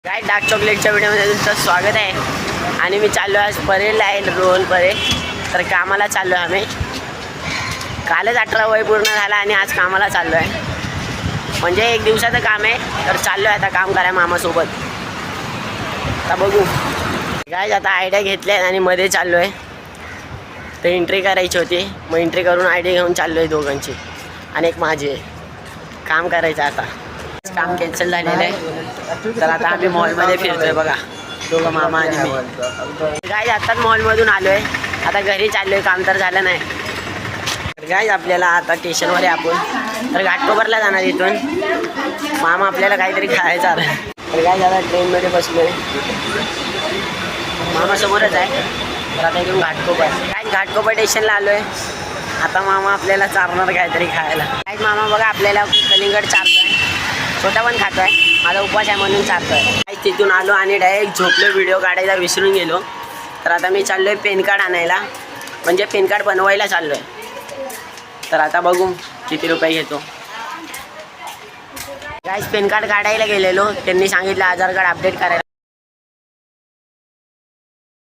काय डार्क चॉकलेटच्या व्हिडिओमध्ये तुमचं स्वागत आहे. आणि मी चाललो आज परेला आहे, रोहन परे. तर कामाला चाललो आहे आम्ही. कालच 18 वय पूर्ण झाला आणि आज कामाला चाललो आहे. म्हणजे एक दिवसाचं काम आहे. तर चाललो आहे आता काम करायला मामासोबत. आता बघू काय, आता आयडिया घेतल्या आणि मध्ये चाललो आहे. तर एंट्री करायची होती, मग एंट्री करून आयडिया घेऊन चाललो आहे दोघांची. आणि एक माझी आहे, काम करायचं. आता काम कॅन्सल झालेलं आहे. तर आता आम्ही मॉलमध्ये फिरतोय बघा, दोघं मामा आणि मी. काय आत्ताच मॉलमधून आलो आहे, आता घरी चाललो आहे. काम तर झालं नाही. तर काय आपल्याला आता स्टेशनवर आहे आपण. तर घाटकोपरला जाणार इथून. मामा आपल्याला काहीतरी खायचं आलं. तर काय आता ट्रेनमध्ये बसलो आहे, मामा समोरच आहे. तर आता इथून घाटकोपर, काय घाटकोपर स्टेशनला आलो आहे. आता मामा आपल्याला चारणार काहीतरी खायला. काय मामा बघा आपल्याला कलिंगड चारतोय. छोटा पण खातोय, माझा उपवास आहे म्हणून चालतोय. तिथून आलो आणि डायरेक्ट झोपलो, व्हिडिओ काढायला विसरून गेलो. तर आता मी चाललोय पॅन कार्ड आणायला, म्हणजे पॅन कार्ड बनवायला चाललोय. तर आता बघू किती रुपये घेतो. गाईस पॅन कार्ड काढायला गेलेलो, त्यांनी सांगितलं आधार कार्ड अपडेट करायला.